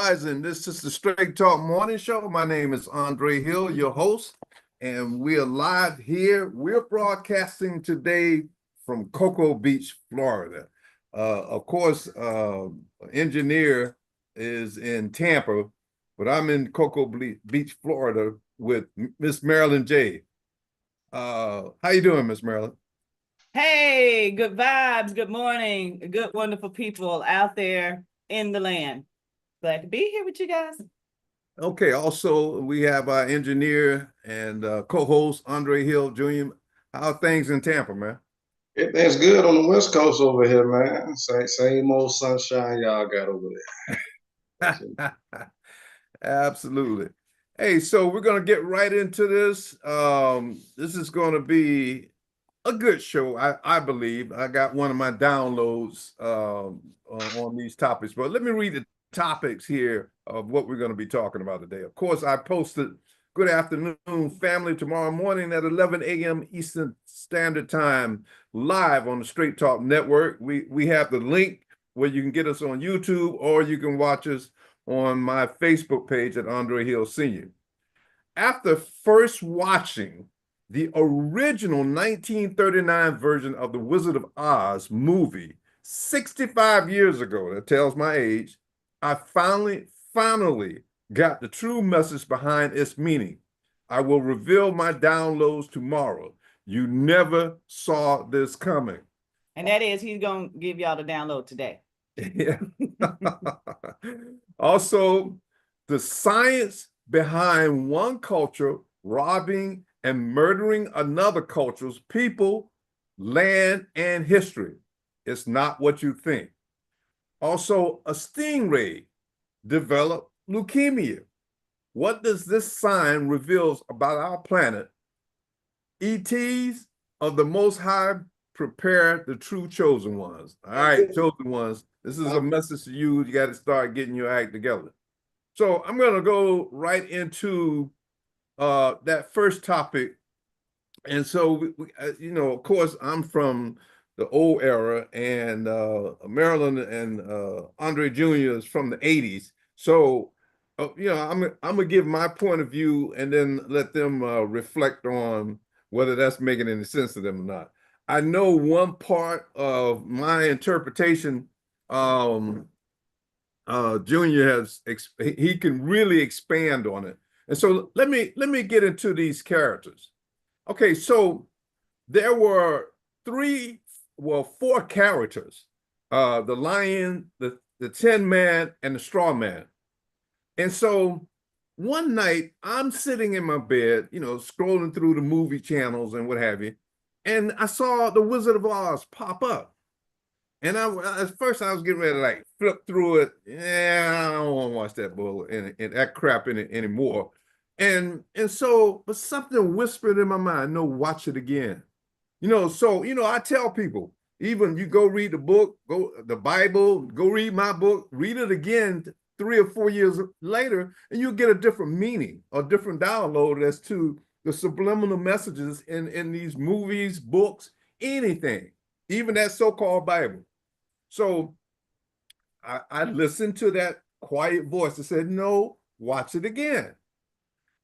Rising. This is the Straight Talk Morning Show. My name is Andre Hill, your host, and we are live here. We're broadcasting today from Cocoa Beach, Florida. Of course, engineer is in Tampa, but I'm in Cocoa Beach, Florida with Miss Marilyn J. How you doing, Miss Marilyn? Hey, good vibes. Good morning. Good, wonderful people out there in the land. Glad to be here with you guys. Okay, also we have our engineer and co-host Andre Hill Jr. How are things in Tampa, man? Everything's good on the West Coast over here, man. Same old sunshine y'all got over there. Absolutely. Hey, so we're gonna get right into this. This is gonna be a good show, I believe. I got one of my downloads on these topics, but let me read the topics here of what we're going to be talking about today. Of course, I posted good afternoon, family, tomorrow morning at 11 a.m. Eastern Standard Time, live on the Straight Talk Network. We have the link where you can get us on YouTube, or you can watch us on my Facebook page at Andre Hill Sr. After first watching the original 1939 version of the Wizard of Oz movie 65 years ago, that tells my age, I finally got the true message behind its meaning. I will reveal my downloads tomorrow. You never saw this coming. And that is, he's going to give y'all the download today. Yeah. Also, the science behind one culture robbing and murdering another culture's people, land, and history. It's not what you think. Also, a stingray developed leukemia. What does this sign reveal about our planet? ETs of the Most High prepare the true chosen ones. All right, chosen ones. This is a message to you. You got to start getting your act together. So I'm going to go right into that first topic. And so, of course, I'm from the old era, and Marilyn and Andre Jr. is from the 80s. So, I'm gonna give my point of view and then let them reflect on whether that's making any sense to them or not. I know one part of my interpretation, Junior he can really expand on it. And so let me get into these characters. Okay, so there were four characters, the lion, the Tin Man, and the Straw Man. And so one night I'm sitting in my bed, scrolling through the movie channels and what have you, and I saw the Wizard of Oz pop up. And at first I was getting ready to like flip through it. Yeah, I don't want to watch that bull and that crap in it anymore. And so, but something whispered in my mind, no, watch it again. I tell people, even you go read the book, go the Bible, go read my book, read it again 3 or 4 years later, and you'll get a different meaning or different download as to the subliminal messages in these movies, books, anything, even that so-called Bible. So I listened to that quiet voice that said, no, watch it again.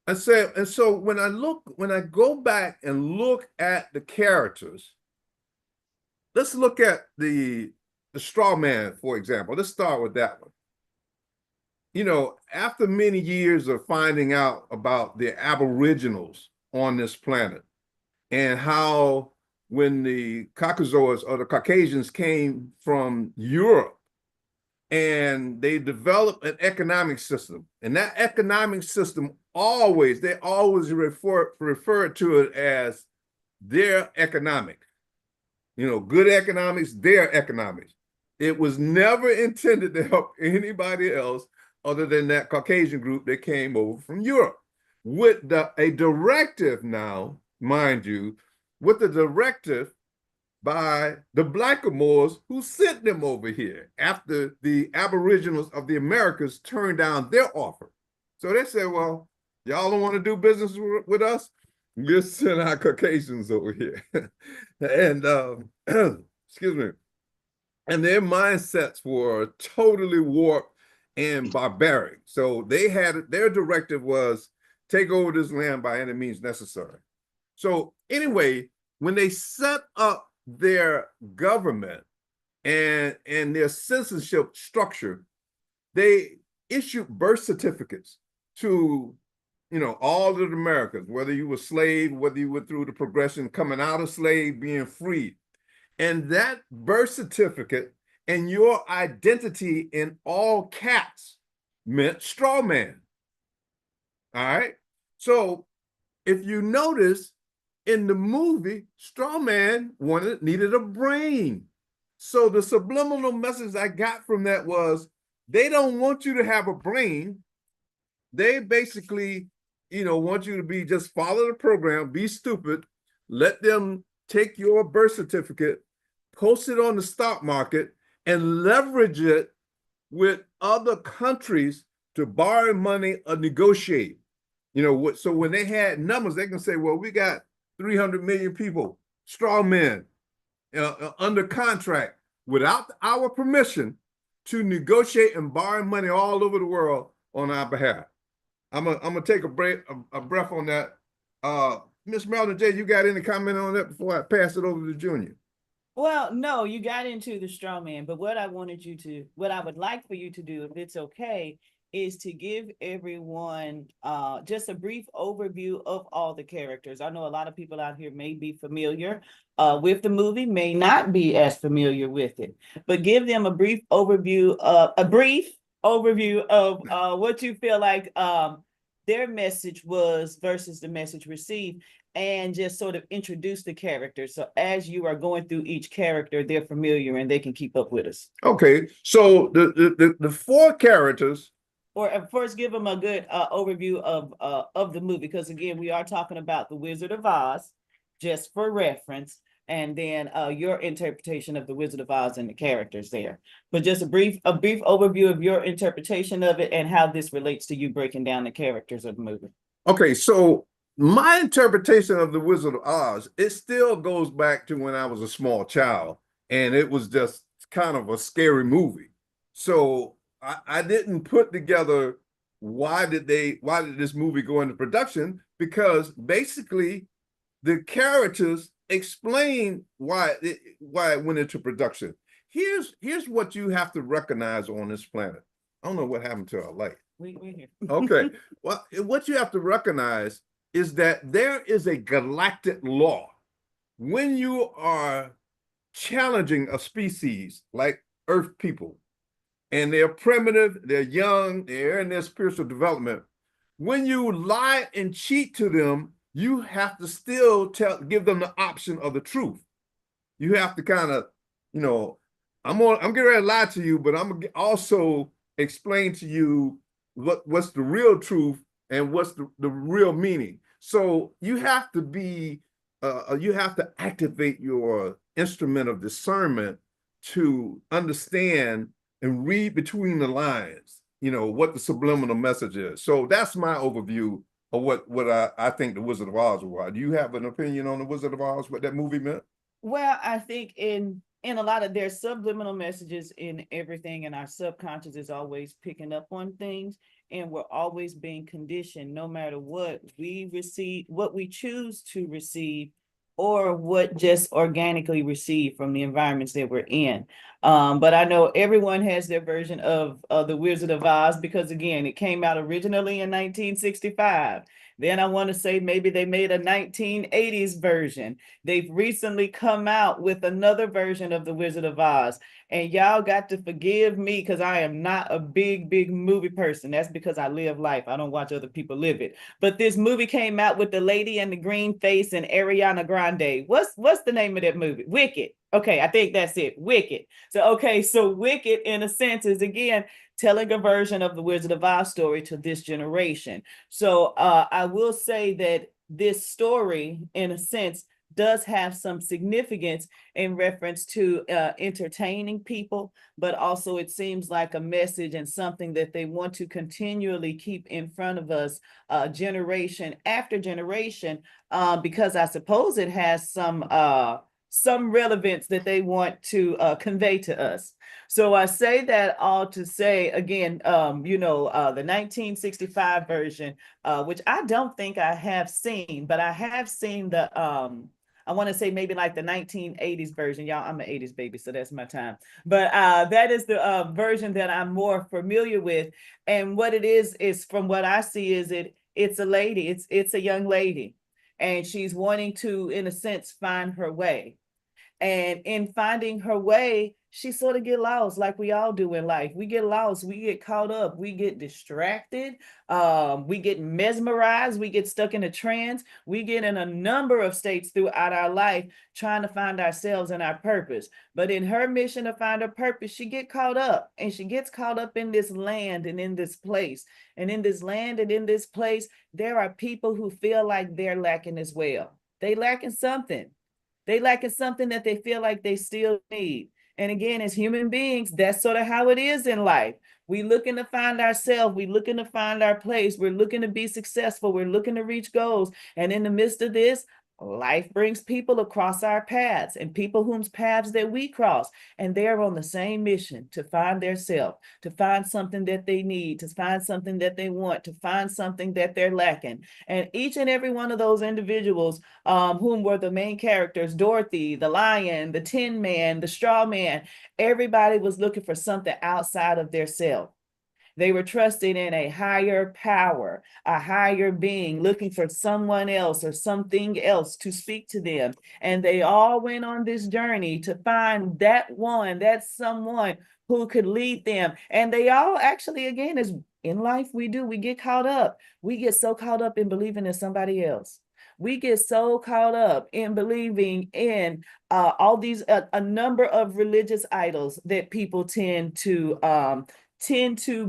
And so when I go back and look at the characters, let's look at the Straw Man, for example. Let's start with that one. After many years of finding out about the Aboriginals on this planet and how when the Caucasoids or the Caucasians came from Europe, and they developed an economic system, and that economic system they always refer to it as their economic, good economics, their economics. It was never intended to help anybody else other than that Caucasian group that came over from Europe with a directive now, mind you, with the directive by the Blackamoors who sent them over here after the Aboriginals of the Americas turned down their offer. So they said, well, y'all don't want to do business with us? Let's send our Caucasians over here. And excuse me. And their mindsets were totally warped and barbaric. So they had their directive was take over this land by any means necessary. So anyway, when they set up their government and their censorship structure, they issued birth certificates to all of the Americans, whether you were slave, whether you were through the progression coming out of slave, being freed. And that birth certificate and your identity in all caps meant straw man. All right. So if you notice in the movie, straw man needed a brain. So the subliminal message I got from that was they don't want you to have a brain. They basically, want you to be just follow the program, be stupid, let them take your birth certificate, post it on the stock market, and leverage it with other countries to borrow money or negotiate. So when they had numbers, they can say, well, we got 300 million people, straw men, under contract without our permission to negotiate and borrow money all over the world on our behalf. I'm gonna take a breath on that. Miss Melvin J, you got any comment on that before I pass it over to Junior? Well, no, you got into the straw man, but what I would like for you to do, if it's okay, is to give everyone just a brief overview of all the characters. I know a lot of people out here may be familiar with the movie, may not be as familiar with it, but give them a brief overview of what you feel like their message was versus the message received, and just sort of introduce the characters. So as you are going through each character, they're familiar and they can keep up with us. Okay, so the four characters. Or first, give them a good overview of the movie, because again, we are talking about The Wizard of Oz, just for reference, and then your interpretation of The Wizard of Oz and the characters there. But just a brief overview of your interpretation of it and how this relates to you breaking down the characters of the movie. Okay, so my interpretation of The Wizard of Oz, it still goes back to when I was a small child, and it was just kind of a scary movie. So I didn't put together why did this movie go into production, because basically the characters explain why it went into production. Here's what you have to recognize on this planet. I don't know what happened to our light. We're here. Okay. Well, what you have to recognize is that there is a galactic law. When you are challenging a species like Earth people, and they're primitive, they're young, they're in their spiritual development, when you lie and cheat to them, you have to still give them the option of the truth. You have to kind of, I'm getting ready to lie to you, but I'm gonna also explain to you what's the real truth and what's the real meaning. So you have to be, you have to activate your instrument of discernment to understand and read between the lines, what the subliminal message is. So that's my overview of what I think The Wizard of Oz was. Do you have an opinion on The Wizard of Oz, what that movie meant? Well, I think in a lot of there's subliminal messages in everything, and our subconscious is always picking up on things, and we're always being conditioned, no matter what we receive, what we choose to receive, or what just organically receive from the environments that we're in. But I know everyone has their version of The Wizard of Oz, because again, it came out originally in 1965. Then I want to say maybe they made a 1980s version. They've recently come out with another version of The Wizard of Oz. And y'all got to forgive me, because I am not a big movie person. That's because I live life. I don't watch other people live it. But this movie came out with the lady and the green face and Ariana Grande. What's the name of that movie? Wicked. Okay, I think that's it. Wicked. So Wicked, in a sense, is again telling a version of the Wizard of Oz story to this generation. So I will say that this story, in a sense, does have some significance in reference to entertaining people, but also it seems like a message and something that they want to continually keep in front of us generation after generation, because I suppose it has some some relevance that they want to convey to us. So I say that all to say, again, the 1965 version, which I don't think I have seen, but I have seen the, I want to say maybe like the 1980s version. Y'all, I'm an 80s baby, so that's my time. But that is the version that I'm more familiar with. And what it is from what I see, is it's a lady, it's a young lady, and she's wanting to, in a sense, find her way. And in finding her way, she sort of get lost, like we all do in life. We get lost, we get caught up, we get distracted, we get mesmerized, we get stuck in a trance, we get in a number of states throughout our life trying to find ourselves and our purpose. But in her mission to find her purpose, she get caught up, and she gets caught up in this land and in this place. And in this land and in this place, there are people who feel like they're lacking as well. They lacking something. They lacking something that they feel like they still need. And again, as human beings, that's sort of how it is in life. We looking to find ourselves. We looking to find our place. We're looking to be successful. We're looking to reach goals. And in the midst of this, life brings people across our paths, and people whose paths that we cross, and they're on the same mission to find their self, to find something that they need, to find something that they want, to find something that they're lacking. And each and every one of those individuals, whom were the main characters, Dorothy, the lion, the tin man, the straw man, everybody was looking for something outside of their self. They were trusting in a higher power, a higher being, looking for someone else or something else to speak to them. And they all went on this journey to find that one, that someone who could lead them. And they all actually, again, as in life we do, we get caught up. We get so caught up in believing in somebody else. We get so caught up in believing in all these, a number of religious idols that people tend to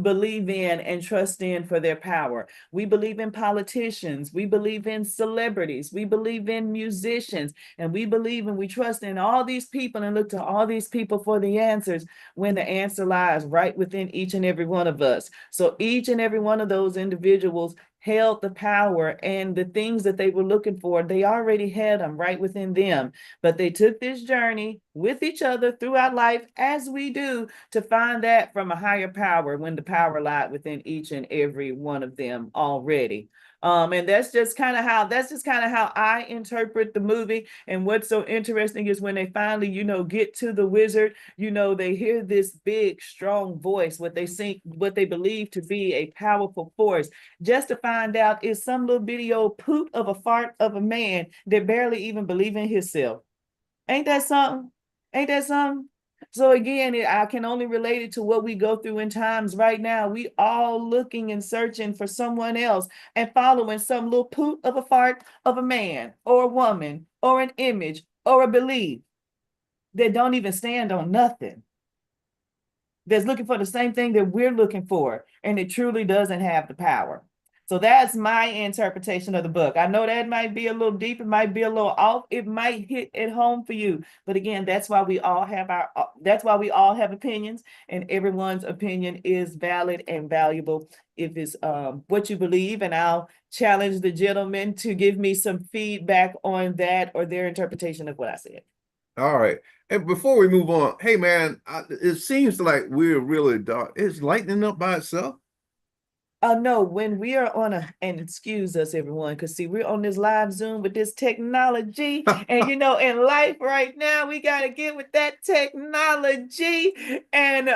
believe in and trust in for their power. We believe in politicians, we believe in celebrities, we believe in musicians, and we believe and we trust in all these people and look to all these people for the answers, when the answer lies right within each and every one of us. So each and every one of those individuals held the power, and the things that they were looking for, they already had them right within them. But they took this journey with each other throughout life, as we do, to find that from a higher power, when the power lied within each and every one of them already. And that's just kind of how I interpret the movie. And what's so interesting is when they finally, get to the wizard, they hear this big, strong voice, what they believe to be a powerful force, just to find out is some little bitty old poop of a fart of a man that barely even believe in himself. Ain't that something? Ain't that something? So again, I can only relate it to what we go through in times right now. We all looking and searching for someone else and following some little poop of a fart of a man or a woman or an image or a belief that don't even stand on nothing. That's looking for the same thing that we're looking for, and it truly doesn't have the power. So that's my interpretation of the book. I know that might be a little deep, it might be a little off, it might hit at home for you. But again, that's why we all have opinions, and everyone's opinion is valid and valuable if it's what you believe. And I'll challenge the gentleman to give me some feedback on that or their interpretation of what I said. All right. And before we move on, hey man, it seems like we're really dark. Is lightening up by itself? No, when we are and excuse us, everyone, because see, we're on this live Zoom with this technology, and in life right now, we got to get with that technology. And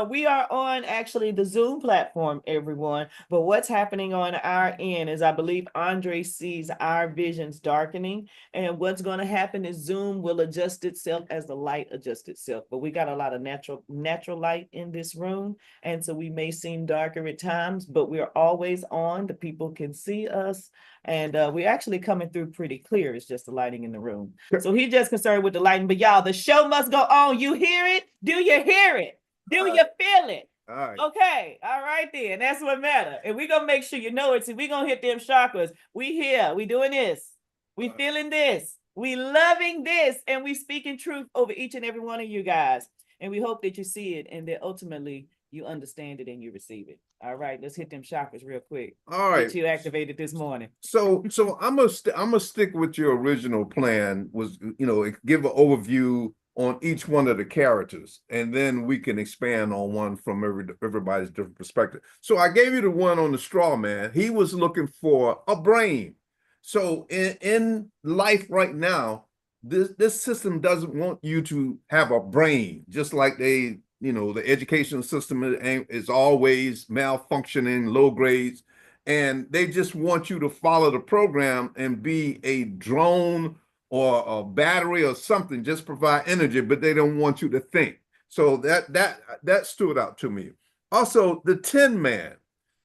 we are on actually the Zoom platform, everyone. But what's happening on our end is, I believe Andre sees our visions darkening, and what's going to happen is Zoom will adjust itself as the light adjusts itself. But we got a lot of natural light in this room, and so we may seem darker at times, but we're always on. The people can see us, and we're actually coming through pretty clear. It's just the lighting in the room. So he's just concerned with the lighting. But y'all, the show must go on. You hear it? Do you hear it? Do you feel it? All right. Okay. All right then. That's what matters. And we're gonna make sure you know it. See, we're gonna hit them chakras. We here. We doing this. We feeling this. We loving this. And we speaking truth over each and every one of you guys. And we hope that you see it and that ultimately you understand it and you receive it. All right, let's hit them chakras real quick. All right. Get you activated this morning. So I'm gonna stick with your original plan. Was, you know, give an overview on each one of the characters, and then we can expand on one from everybody's different perspective. So I gave you the one on the straw man. He was looking for a brain. So in life right now, this system doesn't want you to have a brain, just like they, you know, the education system is always malfunctioning, low grades, and they just want you to follow the program and be a drone or a battery or something, just provide energy, but they don't want you to think. So that stood out to me. Also, the Tin Man,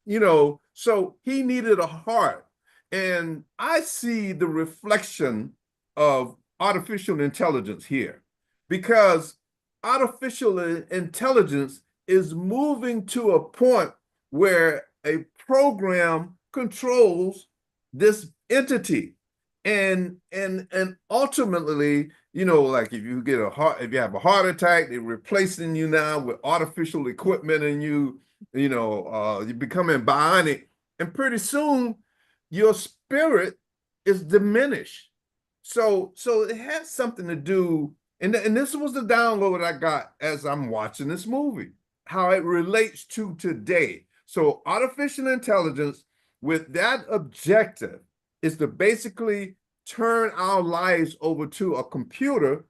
you know, so he needed a heart. And I see the reflection of artificial intelligence here, because artificial intelligence is moving to a point where a program controls this entity. And ultimately, you know, like if you get if you have a heart attack, they're replacing you now with artificial equipment, and you're becoming bionic, and pretty soon your spirit is diminished. So it has something to do, and this was the download I got as I'm watching this movie, how it relates to today. So artificial intelligence with that objective is to basically turn our lives over to a computer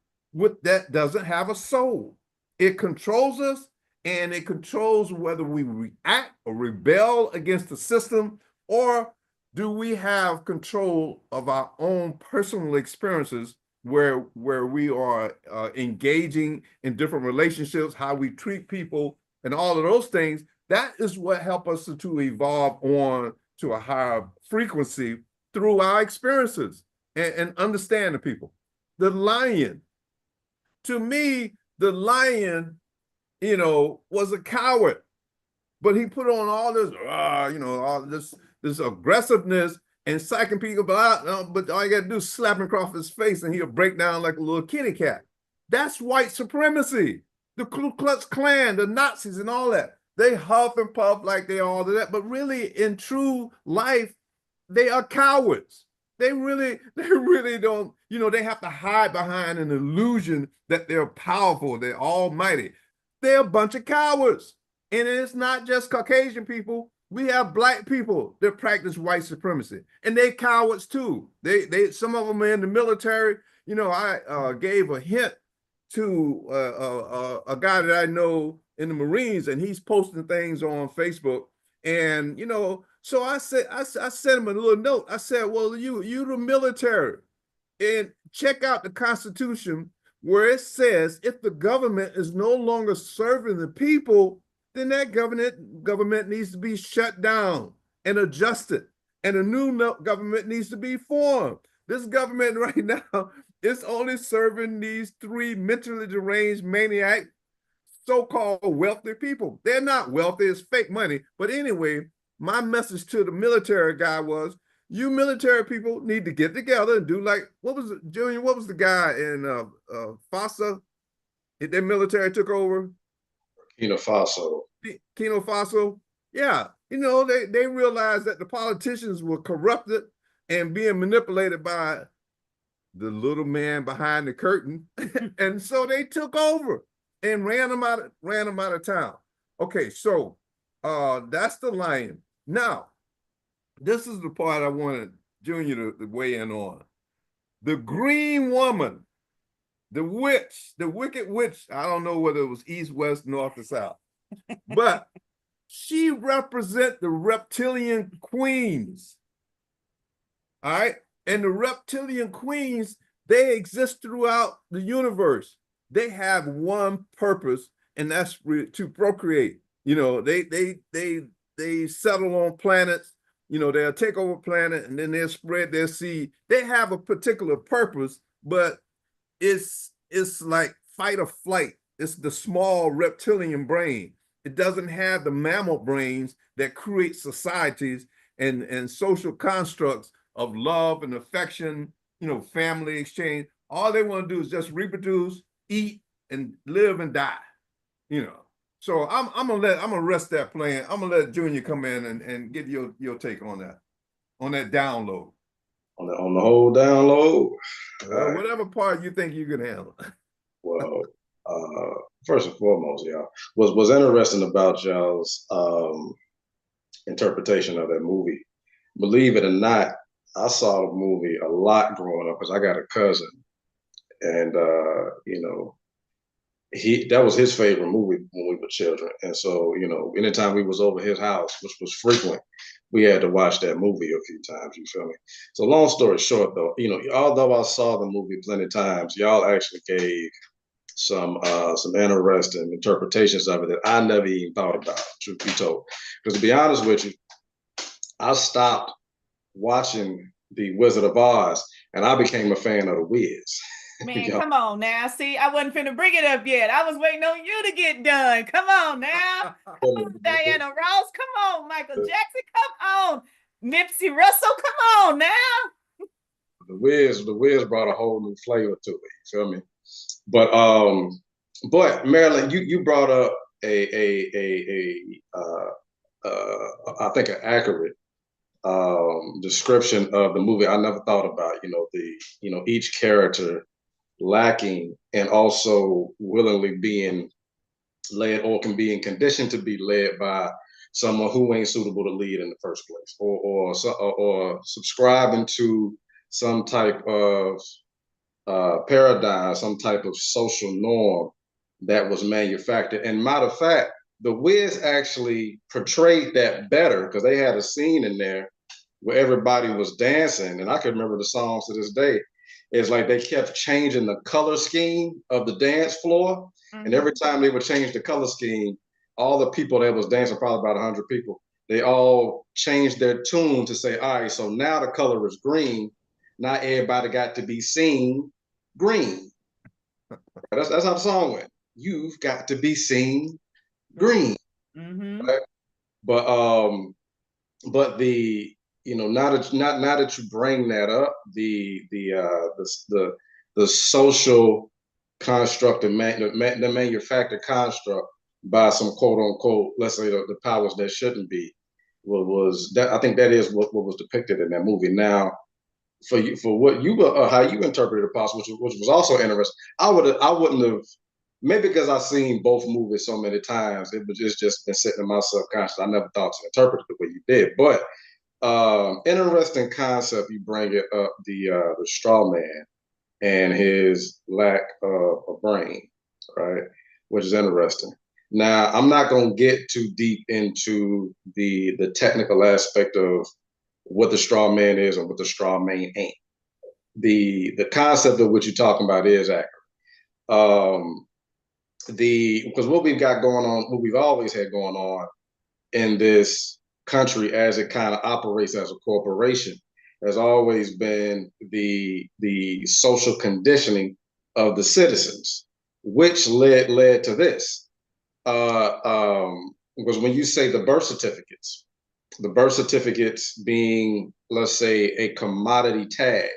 that doesn't have a soul. It controls us, and it controls whether we react or rebel against the system, or do we have control of our own personal experiences where we are engaging in different relationships, how we treat people, and all of those things. That is what help us to evolve on to a higher frequency through our experiences and understand the people. The lion, to me, the lion, you know, was a coward, but he put on all this, all this aggressiveness and psyching people, but all you gotta do is slap him across his face and he'll break down like a little kitty cat. That's white supremacy. The Ku Klux Klan, the Nazis and all that. They huff and puff like they all of that, but really in true life, they are cowards. They really don't, they have to hide behind an illusion that they're powerful, they're almighty. They're a bunch of cowards. And it's not just Caucasian people. We have Black people that practice white supremacy, and they cowards too. They some of them are in the military. I gave a hint to a guy that I know in the Marines, and he's posting things on Facebook. And so I sent him a little note. I said, "Well, you the military, and check out the Constitution where it says if the government is no longer serving the people, then that government needs to be shut down and adjusted, and a new government needs to be formed. This government right now is only serving these three mentally deranged maniac, so-called wealthy people. They're not wealthy, it's fake money. But anyway, my message to the military guy was, you military people need to get together and do like, what was the guy in FASA? Their military took over? Burkina Faso. Yeah. They realized that the politicians were corrupted and being manipulated by the little man behind the curtain. And so they took over and ran them out of town. Okay, so that's the lion. Now, this is the part I wanted Junior to weigh in on. The green woman, the witch, the wicked witch. I don't know whether it was east, west, north, or south, but she represents the reptilian queens. All right. And the reptilian queens, they exist throughout the universe. They have one purpose, and that's to procreate. They settle on planets. They'll take over a planet and then they'll spread their seed. They have a particular purpose, but it's like fight or flight. It's the small reptilian brain. It doesn't have the mammal brains that create societies and social constructs of love and affection, family exchange. All they want to do is just reproduce, eat, and live and die. So I'm gonna rest that plane. I'm gonna let Junior come in and give your take on that download. On the whole download. Whatever part you think you can handle. Well, first and foremost, y'all, was interesting about y'all's interpretation of that movie. Believe it or not, I saw the movie a lot growing up because I got a cousin, and you know, that was his favorite movie when we were children. And so, you know, anytime we was over his house, which was frequent, we had to watch that movie a few times. You feel me? So, long story short, though, you know, although I saw the movie plenty of times, y'all actually gave some interesting interpretations of it that I never even thought about, truth be told. Because to be honest with you, I stopped watching The Wizard of Oz and I became a fan of The Wiz. Man, come on now. See, I wasn't finna bring it up yet. I was waiting on you to get done. Come on now. Come on, Diana Ross. Come on, Michael Jackson. Come on, Nipsey Russell. Come on now. The Wiz brought a whole new flavor to it. You feel me? But Marilyn, you brought up I think an accurate description of the movie. I never thought about, each character lacking and also willingly being led or can be in condition to be led by someone who ain't suitable to lead in the first place, or subscribing to some type of paradigm, some type of social norm that was manufactured. And matter of fact, the Wiz actually portrayed that better because they had a scene in there where everybody was dancing, and I can remember the songs to this day. It's like they kept changing the color scheme of the dance floor, and every time they would change the color scheme, all the people that was dancing, probably about 100 people, they all changed their tune to say, all right, so now the color is green. Not everybody got to be seen green. That's how the song went. You've got to be seen green. Right? But the now that you bring that up, the social construct, the manufactured construct by some quote unquote, let's say the powers that shouldn't be, was that I think that is what was depicted in that movie. Now, for what you how you interpreted it, possible, which was also interesting. I wouldn't have, maybe because I've seen both movies so many times. It's just been sitting in my subconscious. I never thought to interpret it the way you did, but interesting concept. You bring it up, the straw man and his lack of a brain, right? Which is interesting. Now, I'm not going to get too deep into the technical aspect of what the straw man is and what the straw man ain't. The concept of what you're talking about is accurate. Because what we've got going on, what we've always had going on in this country as it kind of operates as a corporation, has always been the social conditioning of the citizens, which led to this. Because when you say the birth certificates being, let's say, a commodity tag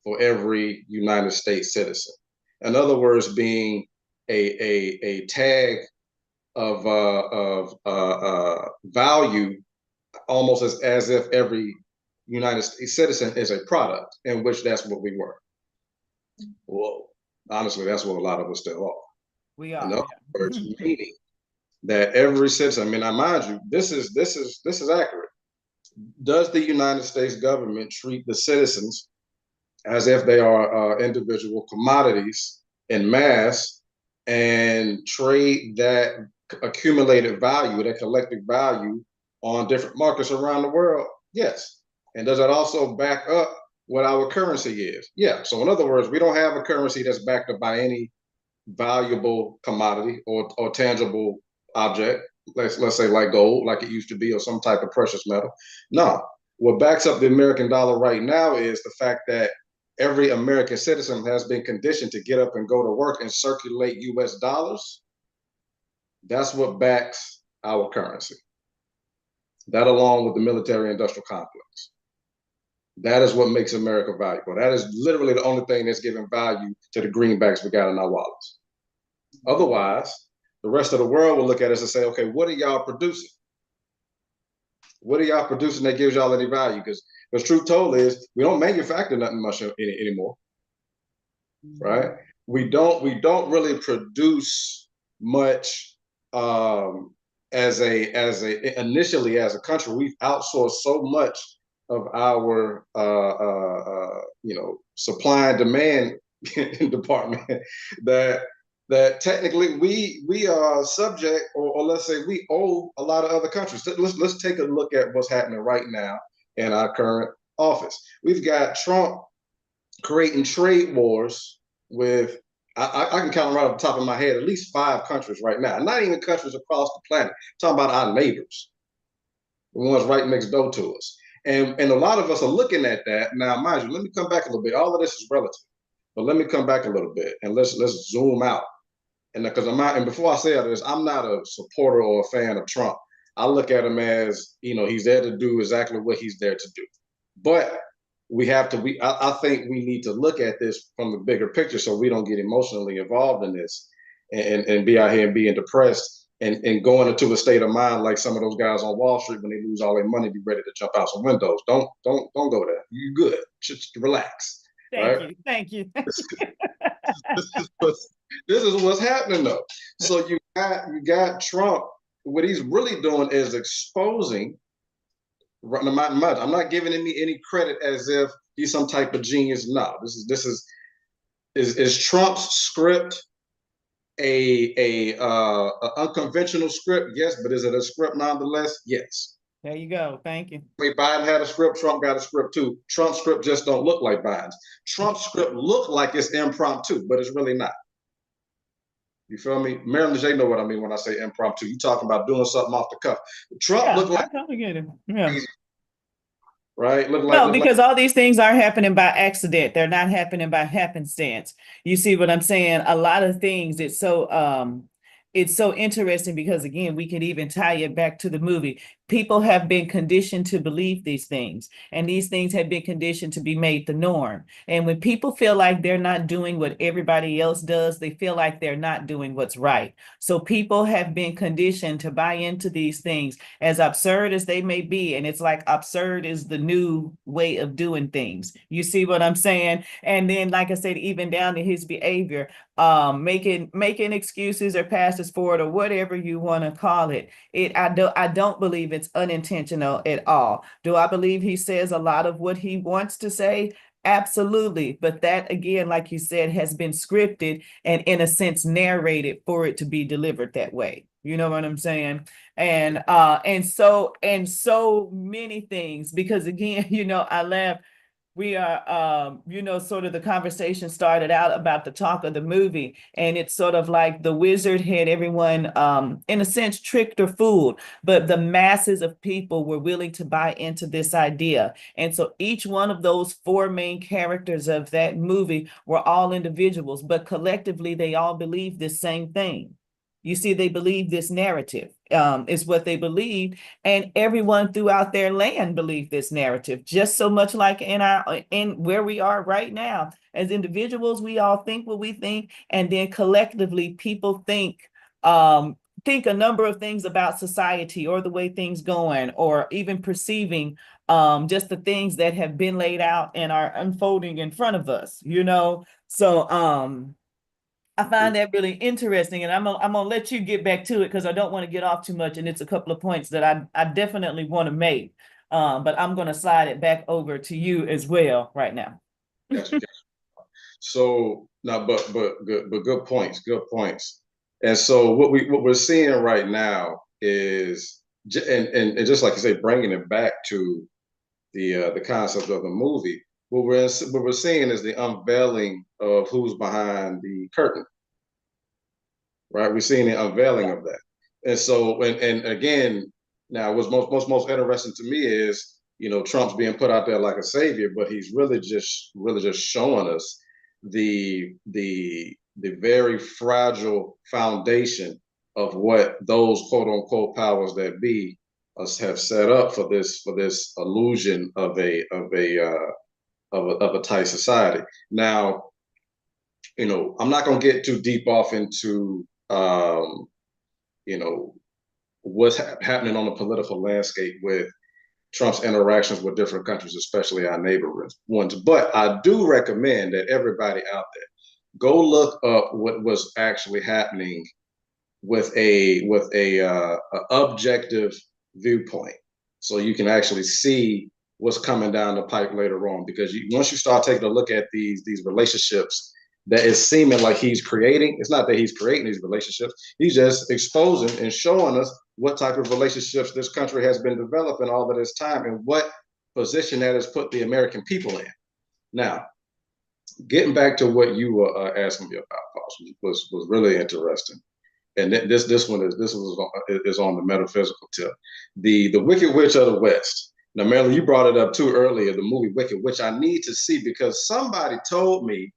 for every United States citizen. In other words, being a tag of value, almost as if every United States citizen is a product, in which that's what we were. Well, honestly, that's what a lot of us still are. We are. In other words, meaning that every citizen, I mean, I mind you, this is accurate. Does the United States government treat the citizens as if they are individual commodities in mass and trade that accumulated value, that collective value, on different markets around the world? Yes. And does that also back up what our currency is? Yeah. So in other words, we don't have a currency that's backed up by any valuable commodity or tangible object, let's say like gold, like it used to be, or some type of precious metal. No. What backs up the American dollar right now is the fact that every American citizen has been conditioned to get up and go to work and circulate US dollars. That's what backs our currency. That, along with the military industrial complex. That is what makes America valuable. That is literally the only thing that's giving value to the greenbacks we got in our wallets. Otherwise, the rest of the world will look at us and say, okay, what are y'all producing? What are y'all producing that gives y'all any value? Because truth told is we don't manufacture nothing much anymore, right? We don't really produce much as a initially as a country. We've outsourced so much of our supply and demand department that technically we are subject, or let's say we owe a lot of other countries. Let's take a look at what's happening right now in our current office. We've got Trump creating trade wars with, I can count right off the top of my head, at least 5 countries right now. Not even countries across the planet. I'm talking about our neighbors, the ones right next door to us. And a lot of us are looking at that. Now, mind you, let me come back a little bit. All of this is relative, but let me come back a little bit and let's zoom out. And because and before I say all this, I'm not a supporter or a fan of Trump. I look at him as, he's there to do exactly what he's there to do. But we have to, I think we need to look at this from the bigger picture so we don't get emotionally involved in this and be out here and being depressed and going into a state of mind like some of those guys on Wall Street when they lose all their money, be ready to jump out some windows. Don't go there. You good. Just relax. Thank you. This is what's happening though. So you got Trump. What he's really doing is exposing. I'm not giving him any credit as if he's some type of genius. No, this is Trump's script a unconventional script? Yes, but is it a script nonetheless? Yes. There you go. Thank you. Biden had a script. Trump got a script too. Trump's script just don't look like Biden's. Trump's script look like it's impromptu, but it's really not. You feel me? Marilyn J know what I mean when I say impromptu. You talking about doing something off the cuff. Trump looked like, I totally get it. Yeah. Right? Because all these things are happening by accident. They're not happening by happenstance. You see what I'm saying? A lot of things, it's so interesting because again, we can even tie it back to the movie. People have been conditioned to believe these things, and these things have been conditioned to be made the norm. And when people feel like they're not doing what everybody else does, they feel like they're not doing what's right. So people have been conditioned to buy into these things, as absurd as they may be. And it's like absurd is the new way of doing things. You see what I'm saying? And then, like I said, even down to his behavior, making excuses or passes forward or whatever you want to call it. I don't believe it's unintentional at all. Do I believe he says a lot of what he wants to say? Absolutely. But that, again, like you said, has been scripted and in a sense narrated for it to be delivered that way. You know what I'm saying? And so many things, because again, I laugh. We are, sort of the conversation started out about the talk of the movie, and it's sort of like the wizard had everyone, in a sense, tricked or fooled, but the masses of people were willing to buy into this idea. And so each one of those 4 main characters of that movie were all individuals, but collectively, they all believed the same thing. You see, they believe this narrative is what they believed, and everyone throughout their land believed this narrative. Just so much like in where we are right now, as individuals, we all think what we think, and then collectively, people think a number of things about society or the way things going, or even perceiving just the things that have been laid out and are unfolding in front of us. So I find that really interesting, and I'm gonna let you get back to it because I don't want to get off too much, and it's a couple of points that I definitely want to make. But I'm gonna slide it back over to you as well right now. Gotcha. So now, but good points, good points. And so what we're seeing right now is, and just like you say, bringing it back to the concept of the movie. What we're seeing is the unveiling of who's behind the curtain, right? We're seeing the unveiling of that, and so and again, now what's most interesting to me is Trump's being put out there like a savior, but he's really just showing us the very fragile foundation of what those quote unquote powers that be have set up for this illusion of a tight society. Now, I'm not going to get too deep off into you know, what's happening on the political landscape with Trump's interactions with different countries, especially our neighboring ones. But I do recommend that everybody out there go look up what was actually happening with a objective viewpoint, so you can actually see what's coming down the pipe later on. Because once you start taking a look at these relationships that is seeming like he's creating, it's not that he's creating these relationships. He's just exposing and showing us what type of relationships this country has been developing all of this time and what position that has put the American people in. Now, getting back to what you were asking me about, was really interesting. And this one is on the metaphysical tip. The Wicked Witch of the West. Now, Marilyn, you brought it up too earlier, the movie Wicked, which I need to see because somebody told me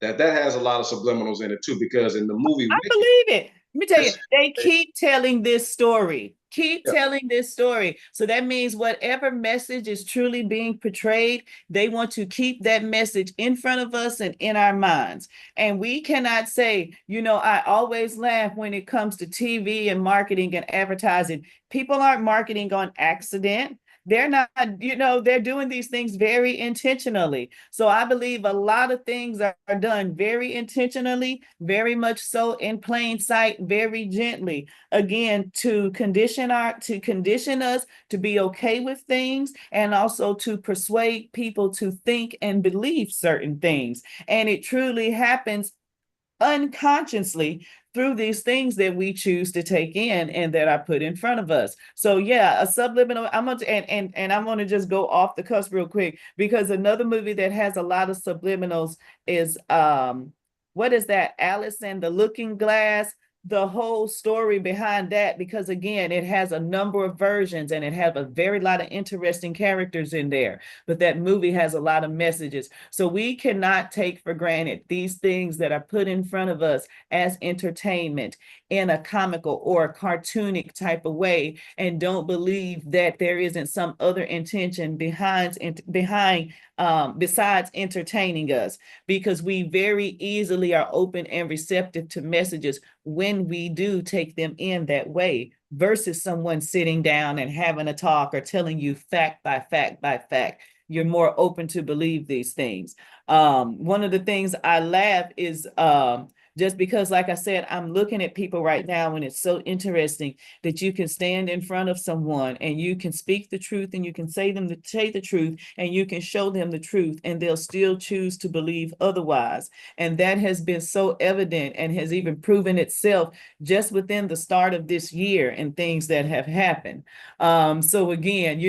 that has a lot of subliminals in it too. Because in the movie I Wicked, believe it. Let me tell you, they keep telling this story. Keep yeah, telling this story. So that means whatever message is truly being portrayed, they want to keep that message in front of us and in our minds. And we cannot say, I always laugh when it comes to TV and marketing and advertising. People aren't marketing on accident. They're not, they're doing these things very intentionally. So I believe a lot of things are done very intentionally, very much so in plain sight, very gently. Again, to condition us to be okay with things, and also to persuade people to think and believe certain things. And it truly happens unconsciously through these things that we choose to take in and that are put in front of us. So yeah, a subliminal. I'm gonna and I'm gonna just go off the cusp real quick, because another movie that has a lot of subliminals is what is that? Alice and the Looking Glass. The whole story behind that, because again, it has a number of versions and it has a very lot of interesting characters in there. But that movie has a lot of messages. So we cannot take for granted these things that are put in front of us as entertainment in a comical or a cartoonic type of way, and don't believe that there isn't some other intention behind besides entertaining us, because we very easily are open and receptive to messages when we do take them in that way, versus someone sitting down and having a talk or telling you fact by fact by fact. You're more open to believe these things. One of the things I laugh is just because, like I said, I'm looking at people right now, and it's so interesting that you can stand in front of someone and you can speak the truth and you can say the truth and you can show them the truth, and they'll still choose to believe otherwise. And that has been so evident and has even proven itself just within the start of this year and things that have happened. So again,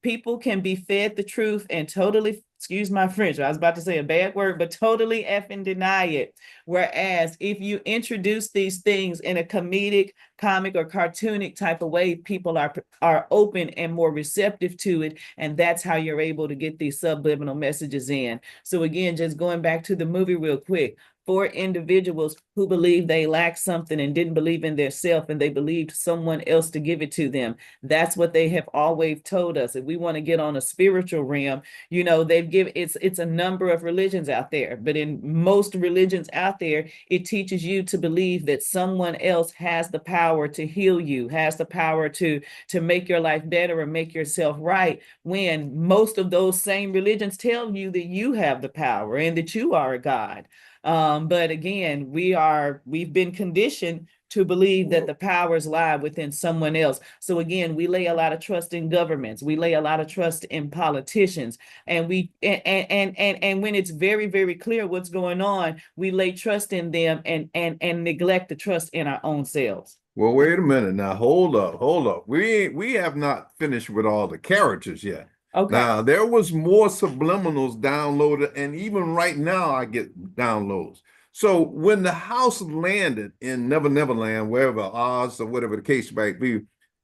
people can be fed the truth and totally, excuse my French, I was about to say a bad word, but totally effing deny it. Whereas if you introduce these things in a comedic, comic, or cartoonic type of way, people are open and more receptive to it. And that's how you're able to get these subliminal messages in. So again, just going back to the movie real quick, for individuals who believe they lack something and didn't believe in their self, and they believed someone else to give it to them. That's what they have always told us. If we want to get on a spiritual realm, they've given it's a number of religions out there, but in most religions out there, it teaches you to believe that someone else has the power to heal you, has the power to make your life better or make yourself right, when most of those same religions tell you that you have the power and that you are a God. But again, we've been conditioned to believe that the powers lie within someone else. So again, we lay a lot of trust in governments. We lay a lot of trust in politicians, and when it's very, very clear what's going on, we lay trust in them and neglect the trust in our own selves. Well, wait a minute now. Hold up. We have not finished with all the characters yet. Okay. Now, there was more subliminals downloaded, and even right now I get downloads. So when the house landed in Never Never Land, wherever, Oz or whatever the case might be,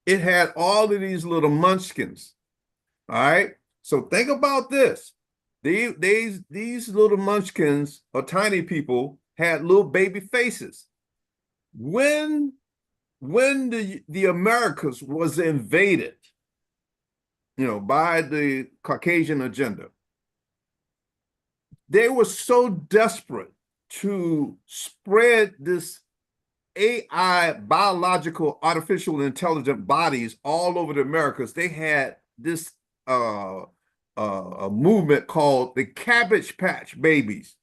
it had all of these little munchkins. All right. So think about this. These little munchkins or tiny people had little baby faces. When the Americas was invaded, by the Caucasian agenda, they were so desperate to spread this AI, biological, artificial intelligent bodies all over the Americas. They had this a movement called the Cabbage Patch Babies.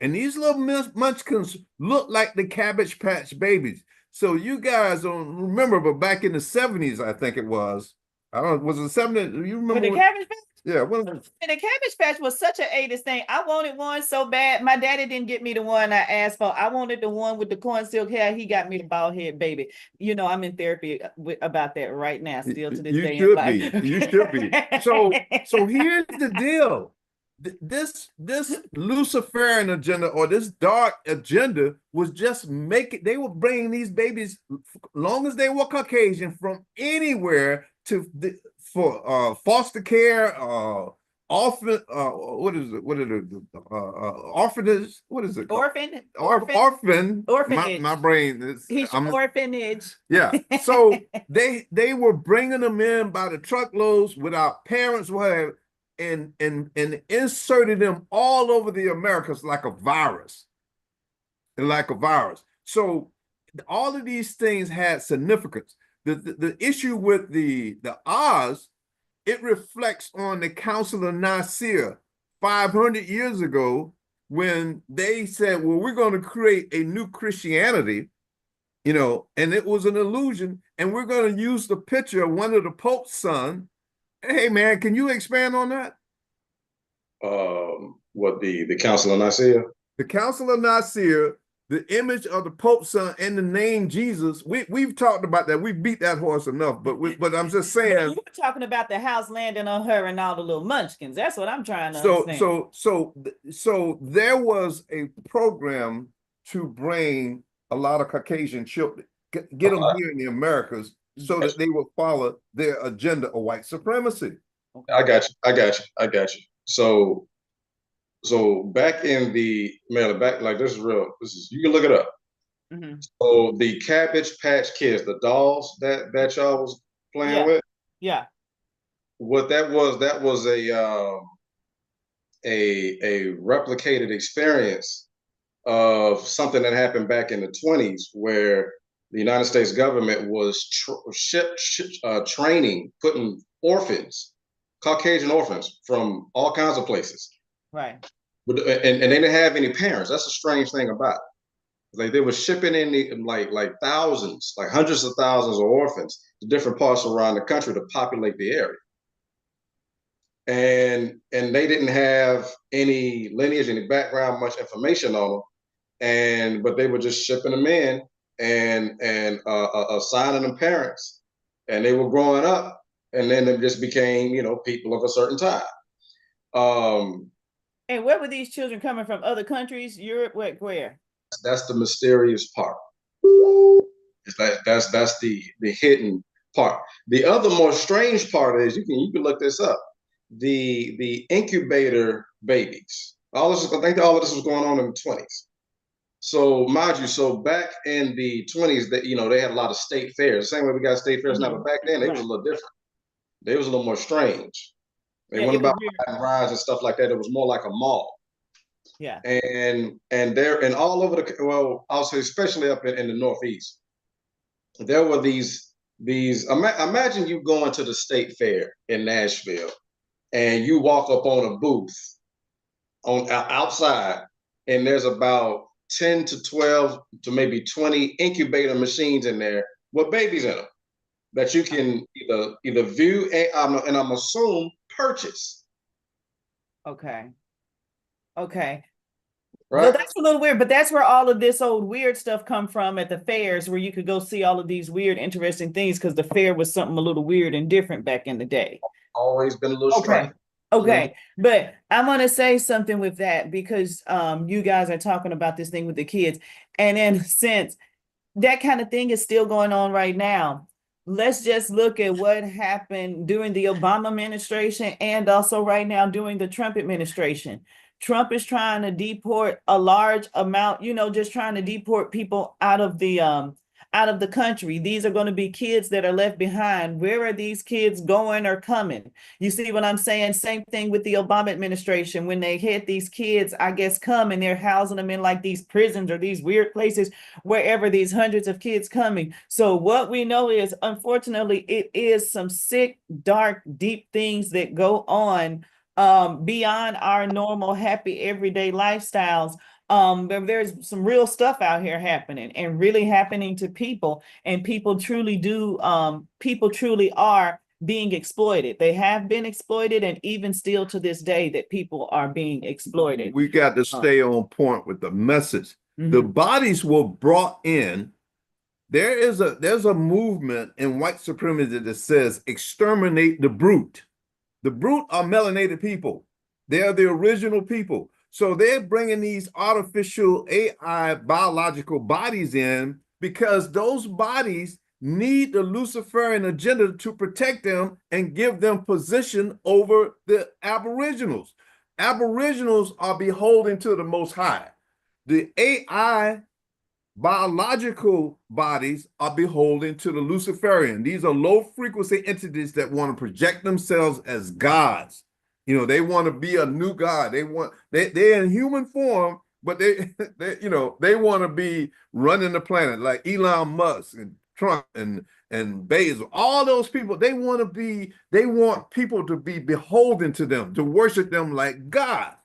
And these little munchkins look like the Cabbage Patch Babies. So you guys don't remember, but back in the 70s, I think it was. I don't know, was it 70s? You With remember? the Cabbage Patch? Yeah. And the Cabbage Patch was such an 80s thing. I wanted one so bad. My daddy didn't get me the one I asked for. I wanted the one with the corn silk hair. He got me the bald head baby. You know, I'm in therapy about that right now, still to this You day. should be. You should be. So here's the deal. This Luciferian agenda or this dark agenda was just making, they were bringing these babies, long as they were Caucasian, from anywhere for foster care, orphan, what is it? What is it? Orphanage? What is it? Orphanage. My brain is. Orphanage. Yeah. So they were bringing them in by the truckloads without parents, whatever, and inserted them all over the Americas like a virus. So all of these things had significance. The issue with the Oz, it reflects on the Council of Nicaea 500 years ago when they said, well, we're going to create a new Christianity, you know, and it was an illusion, and we're going to use the picture of one of the Pope's son. Hey, man, can you expand on that? What the Council of Nicaea? The Council of Nicaea, the image of the Pope's son and the name Jesus. We've talked about that. We beat that horse enough, but I'm just saying. You were talking about the house landing on her and all the little munchkins. That's what I'm trying to understand. So there was a program to bring a lot of Caucasian children, get them here in the Americas, so that they will follow their agenda of white supremacy. I got you. So back in the back, like, this is real. This is, you can look it up. Mm-hmm. So the Cabbage Patch Kids, the dolls that y'all was playing with. Yeah. What that was a replicated experience of something that happened back in the 20s, where the United States government was training, putting orphans, Caucasian orphans from all kinds of places. Right. And they didn't have any parents. That's a strange thing about it. Like, they were shipping in like thousands, like hundreds of thousands of orphans to different parts around the country to populate the area. And they didn't have any lineage, any background, much information on them. But they were just shipping them in and assigning them parents. And they were growing up, and then they just became, you know, people of a certain time. And where were these children coming from? Other countries? Europe? Where? That's the mysterious part. That's the hidden part. The other more strange part is, you can look this up. The incubator babies. I think all of this was going on in the 20s. So mind you, so back in the 20s, that, you know, they had a lot of state fairs. The same way we got state fairs now, but back then they was a little different. They was a little more strange. They weren't about rides and stuff like that. It was more like a mall. Yeah. And all over I'll say especially up in the Northeast, there were these imagine you going to the state fair in Nashville, and you walk up on a booth outside, and there's about 10 to 12 to maybe 20 incubator machines in there with babies in them that you can either view and I'm assume purchase. Okay. Right. Well, that's a little weird, but that's where all of this old weird stuff come from, at the fairs, where you could go see all of these weird, interesting things, because the fair was something a little weird and different back in the day. Always been a little strange. Okay. But I want to say something with that, because you guys are talking about this thing with the kids. And then, since that kind of thing is still going on right now, let's just look at what happened during the Obama administration, and also right now during the Trump administration. Trump is trying to deport a large amount, you know, just trying to deport people out of the out of the country. These are going to be kids that are left behind. Where are these kids going or coming? You see what I'm saying? Same thing with the Obama administration. When they had these kids, I guess, come and they're housing them in like these prisons or these weird places, wherever these hundreds of kids coming. So what we know is, unfortunately, it is some sick, dark, deep things that go on beyond our normal, happy, everyday lifestyles. There's some real stuff out here happening and really happening to people, and people truly are being exploited. They have been exploited, and even still to this day that people are being exploited. We got to stay on point with the message. The bodies were brought in. There's a movement in white supremacy that says exterminate the brute. The brute are melanated people. They're the original people. So they're bringing these artificial AI biological bodies in because those bodies need the Luciferian agenda to protect them and give them position over the Aboriginals. Aboriginals are beholden to the Most High. The AI biological bodies are beholden to the Luciferian. These are low frequency entities that want to project themselves as gods. You know, they want to be a new god. They're in human form, but they want to be running the planet like Elon Musk and Trump and Bezos. All those people, they want people to be beholden to them, to worship them like God.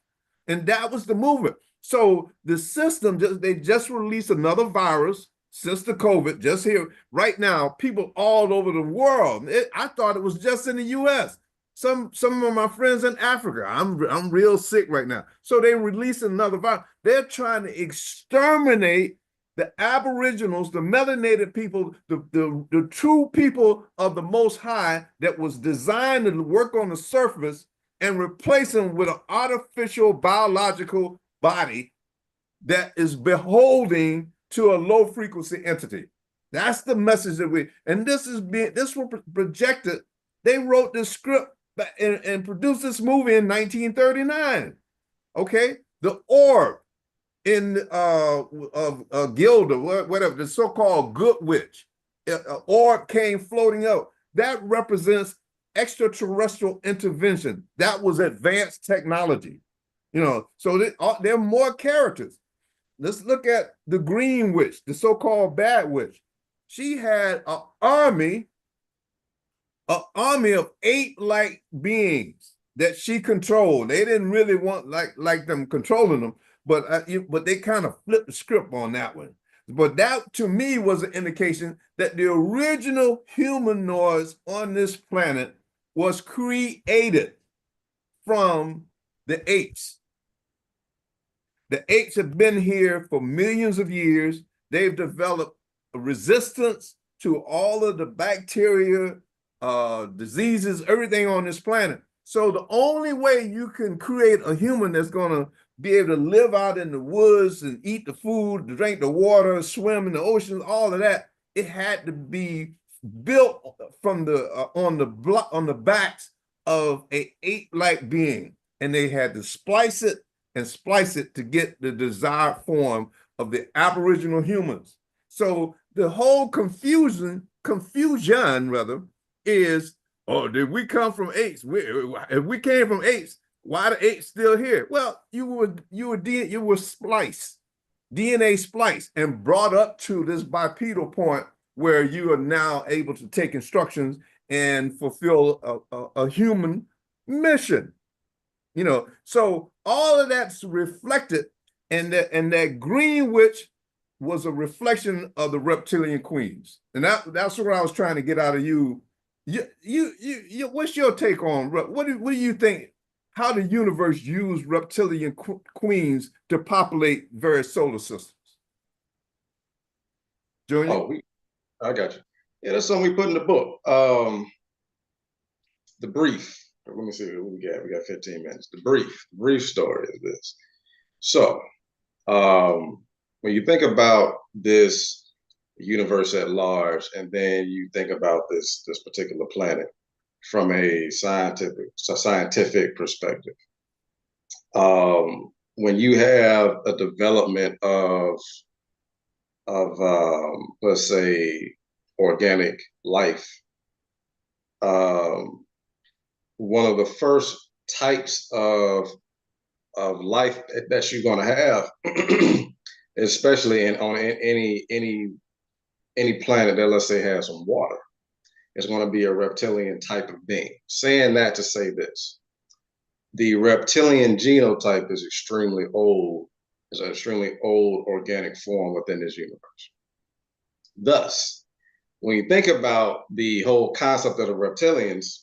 And that was the movement. So the system, they just released another virus since the COVID, just here right now, people all over the world. I thought it was just in the US. Some of my friends in Africa, I'm real sick right now. So they released another virus. They're trying to exterminate the Aboriginals, the melanated people, the true people of the Most High that was designed to work on the surface, and replace them with an artificial biological body that is beholding to a low frequency entity. That's the message and this was projected. They wrote this script and produced this movie in 1939. Okay, the orb in Gilda, whatever, the so-called good witch, orb came floating up. That represents extraterrestrial intervention. That was advanced technology. So there are more characters. Let's look at the green witch, the so-called bad witch. She had an army of 8 light beings that she controlled. They didn't really want like them controlling them, but they kind of flipped the script on that one. But that to me was an indication that the original humanoids on this planet was created from the apes. The apes have been here for millions of years. They've developed a resistance to all of the bacteria, diseases, everything on this planet. So the only way you can create a human that's going to be able to live out in the woods and eat the food, drink the water, swim in the oceans, all of that, it had to be built from on the backs of a ape-like being, and they had to splice it to get the desired form of the Aboriginal humans. So the whole confusion rather is, oh, did we come from apes? If we came from apes, why are the apes still here? Well, you were spliced, DNA spliced, and brought up to this bipedal point where you are now able to take instructions and fulfill a human mission. So all of that's reflected, and that green witch was a reflection of the reptilian queens, and that's what I was trying to get out of you. You what's your take on what do you think? How the universe used reptilian queens to populate various solar systems? Junior? Oh, I got you. Yeah, that's something we put in the book. The brief. Let me see what we got. We got 15 minutes. The brief story is this. So, when you think about this universe at large, and then you think about this particular planet from a scientific perspective, when you have a development of let's say, organic life. One of the first types of life that you're going to have, especially on any planet that, let's say, has some water, is going to be a reptilian type of being. Saying that to say this: the reptilian genotype is extremely old. It's an extremely old organic form within this universe. Thus, when you think about the whole concept of the reptilians,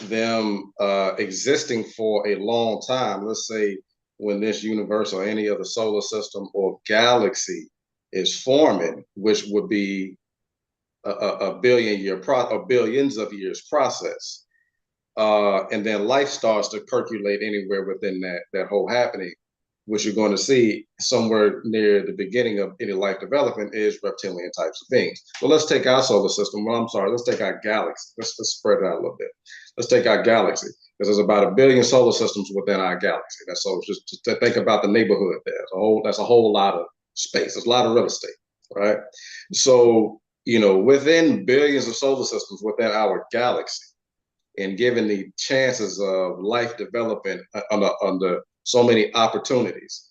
them existing for a long time, let's say when this universe or any other solar system or galaxy is forming, which would be a billions of years process, and then life starts to percolate anywhere within that whole happening. What you're going to see somewhere near the beginning of any life development is reptilian types of beings. So let's take our solar system. Well, I'm sorry, let's take our galaxy. Let's spread it out a little bit. Let's take our galaxy, because there's about 1 billion solar systems within our galaxy. That's so just to think about the neighborhood there. That's a whole lot of space. There's a lot of real estate, right? So, within billions of solar systems within our galaxy, and given the chances of life developing under so many opportunities,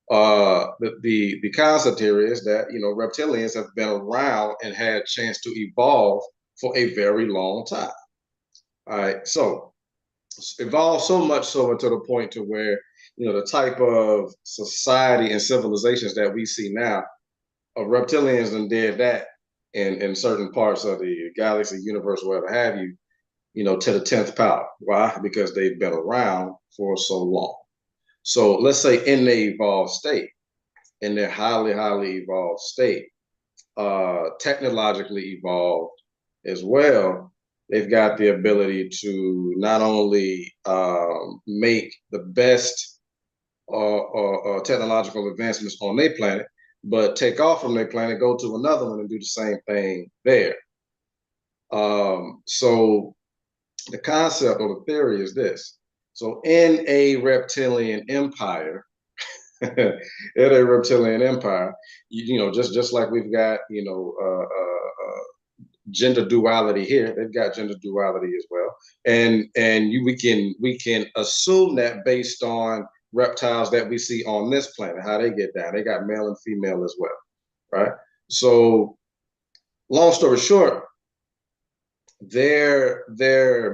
the concept here is that reptilians have been around and had a chance to evolve for a very long time. All right, so evolved so much so to the point to where the type of society and civilizations that we see now, reptilians and did that in certain parts of the galaxy, universe, whatever have you, to the 10th power. Why? Because they've been around for so long. So let's say in their evolved state, in their highly, highly evolved state, technologically evolved as well, they've got the ability to not only make the best technological advancements on their planet, but take off from their planet, go to another one and do the same thing there. So the concept or the theory is this. So in a reptilian empire, just like we've got, gender duality here, they've got gender duality as well. And we can assume that based on reptiles that we see on this planet, how they get down. They got male and female as well, right? So long story short, their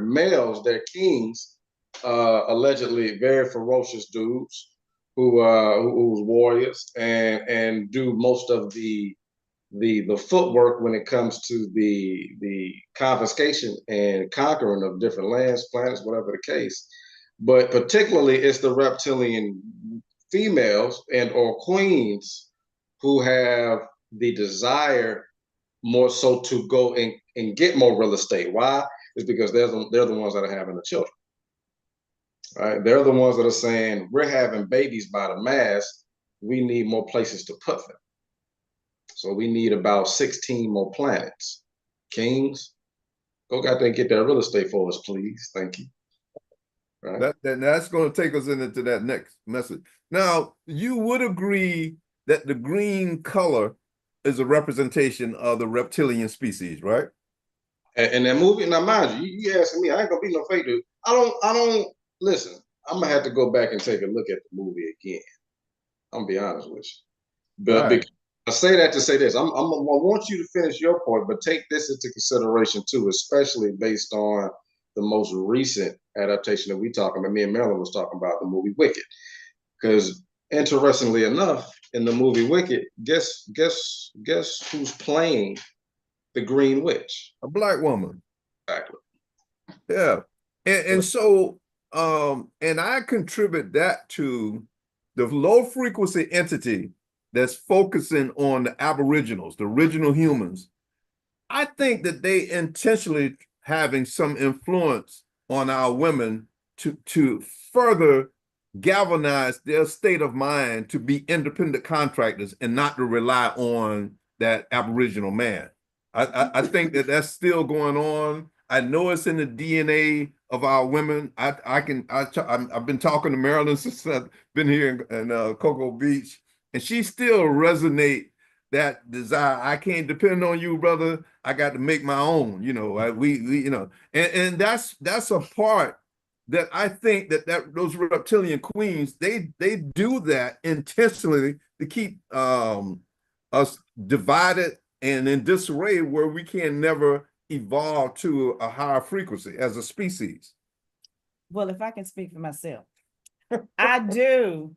males, their kings, allegedly very ferocious dudes who's warriors and do most of the footwork when it comes to the confiscation and conquering of different lands, planets, whatever the case. But particularly, it's the reptilian females and or queens who have the desire more so to go and get more real estate. Why? It's because they're the ones that are having the children. Right? They're the ones that are saying, we're having babies by the mass. We need more places to put them. So we need about 16 more planets. Kings, go out there and get that real estate for us, please. Thank you. Right? That's going to take us into that next message. Now, you would agree that the green color is a representation of the reptilian species, right? And that movie, now mind you asking me, I ain't gonna be no fake dude. I don't listen. I'm gonna have to go back and take a look at the movie again. I'm gonna be honest with you. But right. I say that to say this. I want you to finish your point, but take this into consideration too, especially based on the most recent adaptation that we talking about. Me and Marilyn was talking about the movie Wicked. Because interestingly enough, in the movie Wicked, guess who's playing the Green Witch? A Black woman. Exactly. Yeah. And so and I contribute that to the low frequency entity that's focusing on the aboriginals, the original humans. I think that they intentionally having some influence on our women to further galvanize their state of mind to be independent contractors and not to rely on that aboriginal man. I think that that's still going on. I know it's in the DNA of our women. I've been talking to Marilyn since I've been here in Cocoa Beach, and she still resonate that desire. I can't depend on you, brother. I got to make my own. You know, we you know, and that's a part that I think that those reptilian queens they do that intentionally to keep us divided and in disarray where we can never evolve to a higher frequency as a species. Well, if I can speak for myself, I do.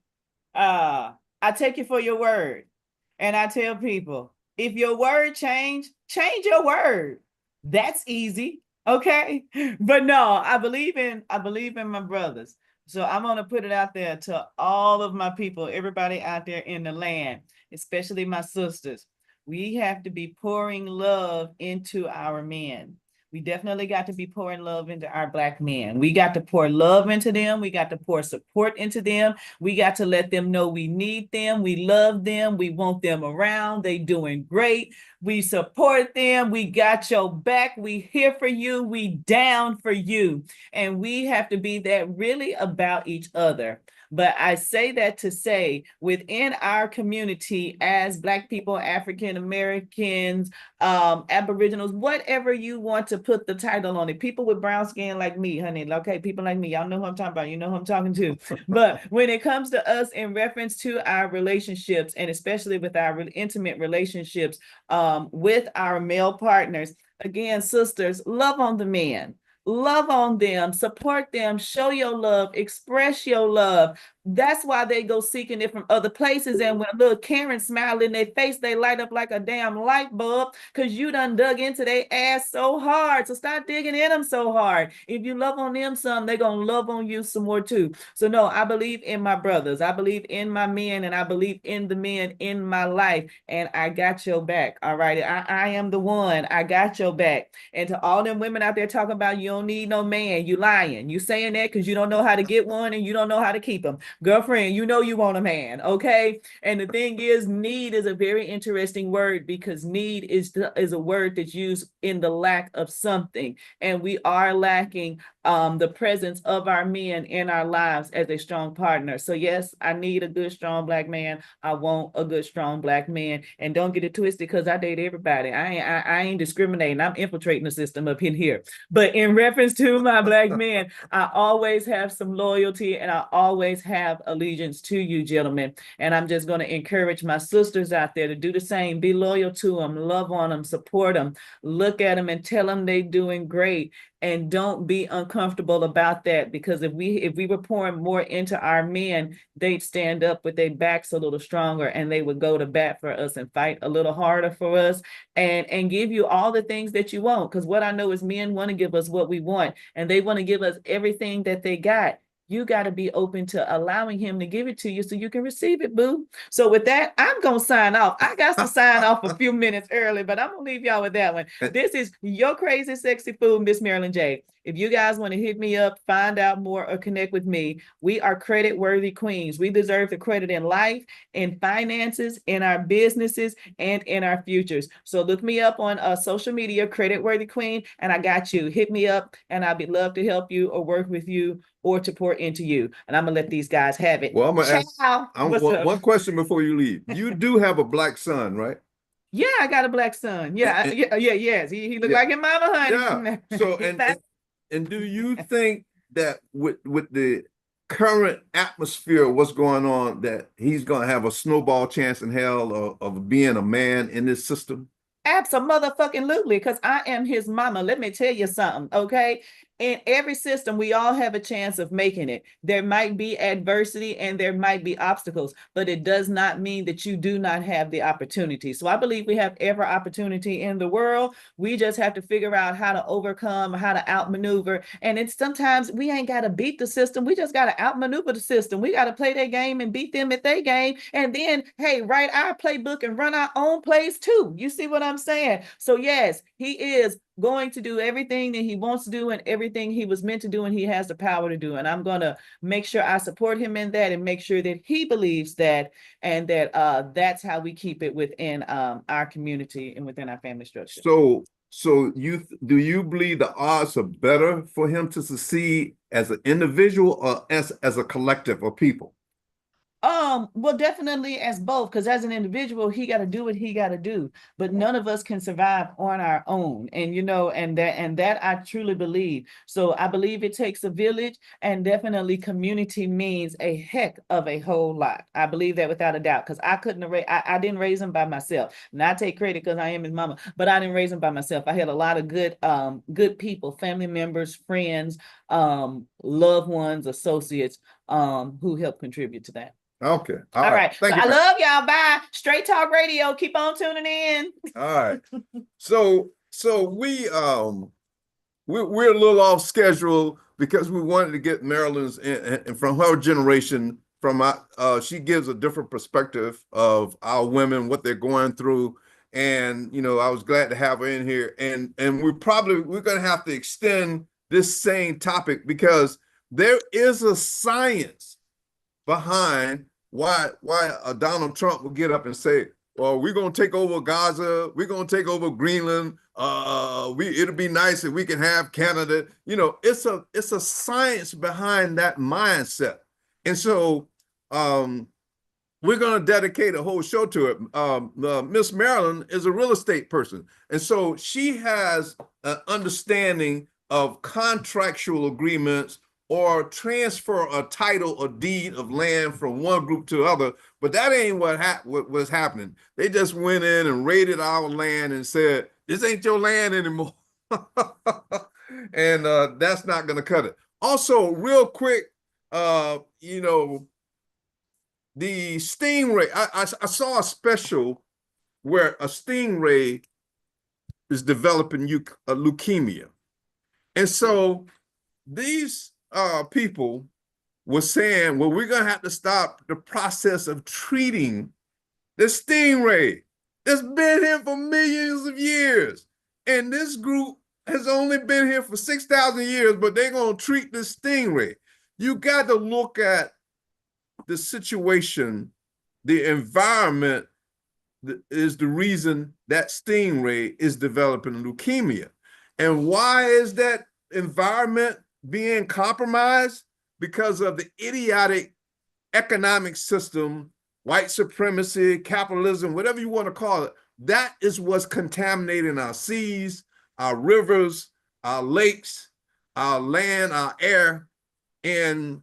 I take you for your word. And I tell people, if your word change your word. That's easy. Okay. But no, I believe in my brothers. So I'm gonna put it out there to all of my people, everybody out there in the land, especially my sisters. We have to be pouring love into our men. We definitely got to be pouring love into our Black men. We got to pour love into them. We got to pour support into them. We got to let them know we need them. We love them. We want them around. They doing great. We support them. We got your back. We here for you. We down for you. And we have to be that really about each other. But I say that to say within our community as Black people, African Americans, Aboriginals, whatever you want to put the title on it, people with brown skin like me, honey, okay, people like me, y'all know who I'm talking about, you know who I'm talking to. But when it comes to us in reference to our relationships, and especially with our intimate relationships with our male partners, again, sisters, love on the men. Love on them, support them, show your love, express your love. That's why they go seeking it from other places. And when a little Karen smile in their face, they light up like a damn light bulb because you done dug into their ass so hard. So stop digging in them so hard. If you love on them some, they're going to love on you some more too. So no, I believe in my brothers. I believe in my men, and I believe in the men in my life. And I got your back. All right. I am the one. I got your back. And to all them women out there talking about you don't need no man, you lying. You saying that because you don't know how to get one and you don't know how to keep them. Girlfriend, you know you want a man, okay? And the thing is, need is a very interesting word because need is a word that's used in the lack of something. And we are lacking the presence of our men in our lives as a strong partner. So yes, I need a good, strong Black man. I want a good, strong Black man. And don't get it twisted because I date everybody. I ain't discriminating. I'm infiltrating the system up in here. But in reference to my Black men, I always have some loyalty and I always have allegiance to you, gentlemen. And I'm just going to encourage my sisters out there to do the same. Be loyal to them, love on them, support them, look at them and tell them they're doing great. And don't be uncomfortable about that, because if we were pouring more into our men, they'd stand up with their backs a little stronger and they would go to bat for us and fight a little harder for us and give you all the things that you want. Because what I know is men want to give us what we want and they want to give us everything that they got. You got to be open to allowing him to give it to you so you can receive it, boo. So with that, I'm going to sign off. I got to sign off a few minutes early, but I'm going to leave y'all with that one. This is your crazy, sexy fool, Miss Marilyn J. If you guys want to hit me up, find out more, or connect with me, we are credit-worthy queens. We deserve the credit in life, in finances, in our businesses, and in our futures. So look me up on social media, credit-worthy queen, and I got you. Hit me up, and I'd be love to help you or work with you or to pour into you. And I'm gonna let these guys have it. Well, I'm gonna ask one question before you leave. You do have a Black son, right? Yeah, I got a Black son. Yeah, yes. He looked like his mama, honey. Yeah. So and do you think that with the current atmosphere of what's going on, that he's gonna have a snowball chance in hell of being a man in this system? Absolutely, because I am his mama. Let me tell you something, okay? In every system, we all have a chance of making it. There might be adversity and there might be obstacles, but it does not mean that you do not have the opportunity. So I believe we have every opportunity in the world. We just have to figure out how to overcome, how to outmaneuver. And it's sometimes we ain't got to beat the system. We just got to outmaneuver the system. We got to play their game and beat them at their game. And then, hey, write our playbook and run our own plays too. You see what I'm saying? So yes, he is going to do everything that he wants to do and everything he was meant to do and he has the power to do. And I'm going to make sure I support him in that and make sure that he believes that and that that's how we keep it within our community and within our family structure. So do you believe the odds are better for him to succeed as an individual or as a collective of people? Well, definitely as both, because as an individual, he got to do what he got to do, but none of us can survive on our own. And and that I truly believe. So I believe it takes a village, and definitely community means a heck of a whole lot. I believe that without a doubt, because I couldn't raise, I didn't raise him by myself. And I take credit because I am his mama, but I didn't raise him by myself. I had a lot of good people, family members, friends, loved ones, associates, who helped contribute to that. Okay. All right. So Thank you. I love y'all. Bye. Straight Talk Radio. Keep on tuning in. All right. So we're a little off schedule because we wanted to get Marilyn's and from her generation, she gives a different perspective of our women, what they're going through. And I was glad to have her in here. And we're gonna have to extend this same topic because there is a science behind why Donald Trump will get up and say, well, we're gonna take over Gaza, we're gonna take over Greenland, it'll be nice if we can have Canada. It's a science behind that mindset. And so we're gonna dedicate a whole show to it. Miss Marilyn is a real estate person, and so she has an understanding of contractual agreements or transfer a title or deed of land from one group to other. But that ain't what was happening. They just went in and raided our land and said, this ain't your land anymore. And that's not going to cut it. Also, real quick, the stingray, I saw a special where a stingray is developing leukemia. And so these people were saying, well, we're going to have to stop the process of treating the stingray that's been here for millions of years. And this group has only been here for 6,000 years, but they're going to treat this stingray. You got to look at the situation, the environment is the reason that stingray is developing leukemia. And why is that environment being compromised? Because of the idiotic economic system, white supremacy, capitalism, whatever you want to call it. That is what's contaminating our seas, our rivers, our lakes, our land, our air. And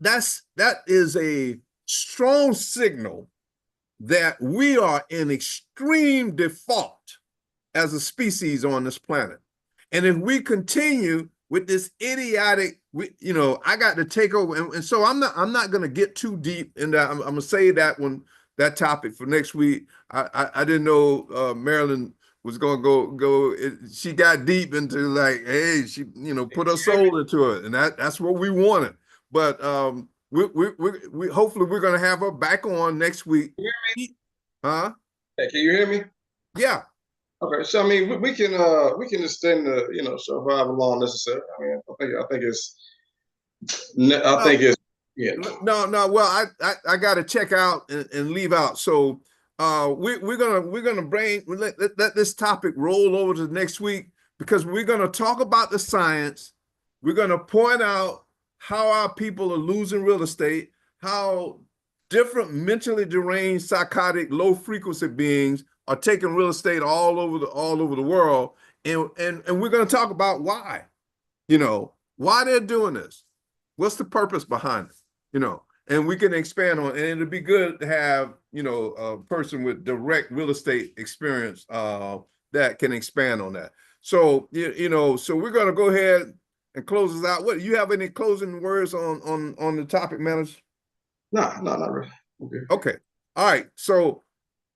that is a strong signal that we are in extreme default as a species on this planet. And if we continue with this idiotic, I got to take over. And so I'm not going to get too deep in that. I'm going to say that topic for next week. I didn't know Marilyn was going to go. She got deep into like, hey, she, put her soul into it. And that's what we wanted. But we hopefully we're going to have her back on next week. Can you hear me? Huh? Hey, can you hear me? Yeah. Okay, so I mean, we can extend the show however long necessary. I mean, I think it's yeah. No. Well, I got to check out and leave out. So we're gonna let this topic roll over to next week because we're gonna talk about the science. We're gonna point out how our people are losing real estate, how different mentally deranged, psychotic, low frequency beings are taking real estate all over the world, and we're going to talk about why, why they're doing this, what's the purpose behind it, and we can expand on it. And it'd be good to have a person with direct real estate experience that can expand on that. So so we're going to go ahead and close us out. What, you have any closing words on the topic, manager? No, not really. Okay. All right. So,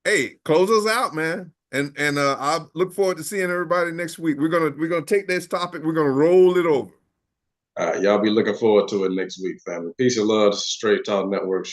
hey, close us out, man. And I look forward to seeing everybody next week. We're gonna take this topic. We're gonna roll it over. All right, y'all be looking forward to it next week, family. Peace and love. Straight Talk Network.